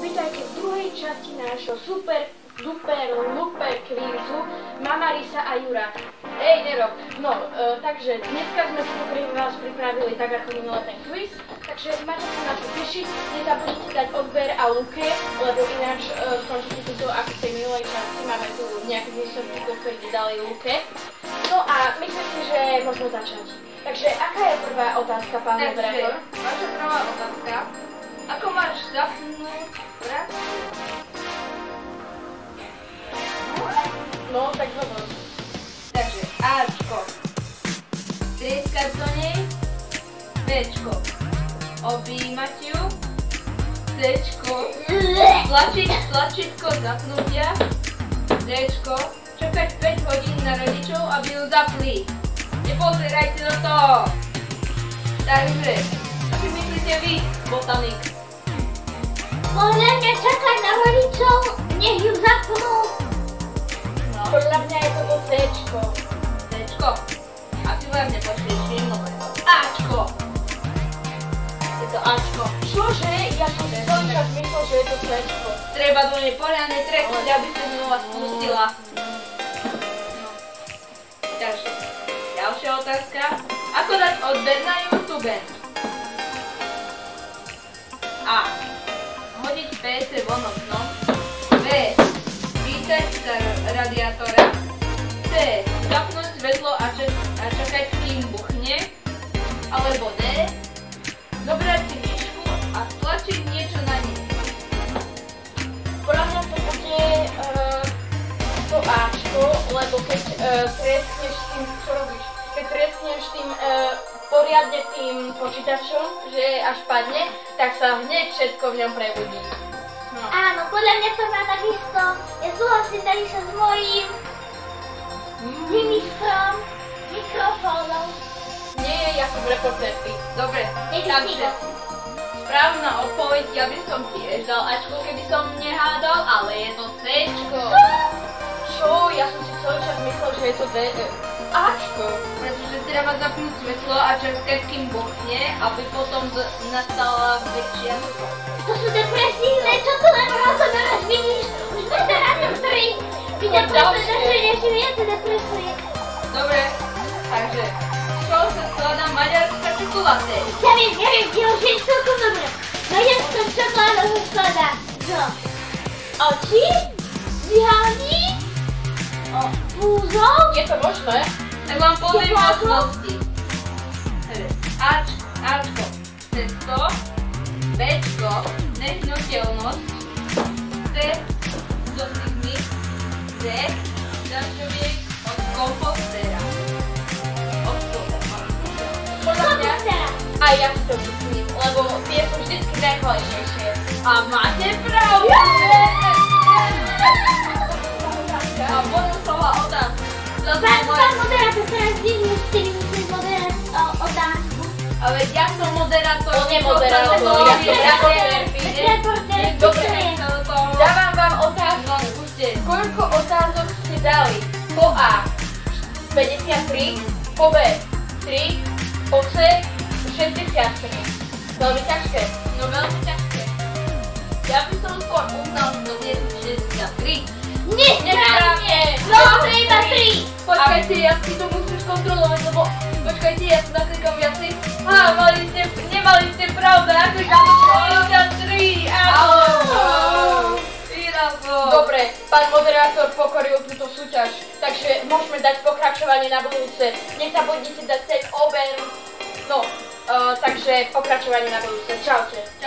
vítajte v druhej časti nášho super kvízu Mama Risa a Jura. Ej, Nero, no, takže dneska sme si pre vás pripravili tak ako minulé ten kvíz, takže máte sa na čo tešiť, nezabudnite dať odber a luke, lebo ináč skončíte to ako v tej minulej časti, máme tu nejakých výsledkov, ktorí dali luke. No a myslím si, že môžeme začať. Takže aká je prvá otázka, pán moderátor? Vaša prvá otázka. Ako máš zapnúť vrat? No, tak hovor. Takže Ačko. Trieskať do nej. Bčko. Objímať ju. Cčko. Tlačiť tlačítko zapnutia. Dčko. Čakať 5 hodín na rodičov, aby ju zapli. Nepozerajte do toho. Takže, čo si myslíte vy, botanik? Podľa mňa čakať na rodičov, nech ju zapnú. No. Podľa mňa je toto Cčko. Cčko. Asi vám nepočuješ jedného. Ačko. Je to Ačko. Čože? Ja som si celý čas myslel, že je to Cčko. Treba do nej poriadne trefnúť, aby sa z vás spustila. No. Takže, ďalšia otázka. Ako dať odber na YouTube? A. Hodiť PC von oknom. B. Pýtať sa radiátore. C. Zapnúť svetlo a čakať, kým buchne. Alebo D. Zobrať si myšku a stlačiť niečo na nej. Podľa mňa to bude to Ačko, lebo keď treskneš s tým, čo robíš? Keď treskneš tým poriadne tým počítačom, že až padne, tak sa hneď všetko v ňom prebudí. No. Áno, podľa mňa to má takisto. Ja súhlasím takisto s mojím ministrom mikrofónom. Nie, ja som reportérky. Dobre, Nech takže správna odpoveď, ja by som tiež dal Ačko, keby som nehádal, ale je to Cčko. Čo? Ja som si celý čas myslel, že je to Ačko. Pretože treba zapnúť svetlo a čakať, kým buchne, aby potom nastala väčšia hudba. To sú depresívne, čo tu len rozoberáš, vidíš? Už moderátor, ktorý videl pretože ešte viac depresie. Dobre, takže čo sa skladá maďarská čokoláda? Ja viem, ty už vieš celkom dobre. Maďarská čokoláda sa skladá zo očí, zvihalní, púzov, Je to možné? Tak vám poviem vlastnosti. Ačko, cesto, Bčko, nehnuteľnosť, C, dosygmi, D, dažďoviek od kompostéra. Od Podľa mňa aj ja si to myslím, lebo tie sú vždycky najkvalitnejšie. A máte pravdu! A bonusová otázka. Pán moderátor, teraz vidím, že ty musíš moderovať otázku. Ale ja som moderátor. On je moderátor, ja som reportérky. Reportér, Dobre. Dávam vám otázku. No, skúste. Koľko otázok ste dali? Po A 53, po B 3, po C 63. Veľmi ťažké. No veľmi ťažké. Ja by som skôr uznal, že to je 63. Nesprávne! No, to je iba 3. Počkajte, ja si to musím skontrolovať, lebo počkajte, ja sa naklikám viacej. Nemali ste pravdu, ako je tam 63, áno. Dobre, pán moderátor pokoril túto súťaž, takže môžeme dať pokračovanie na budúce. Nezabudnite dať ten oben. No, takže pokračovanie na budúce. Čaute.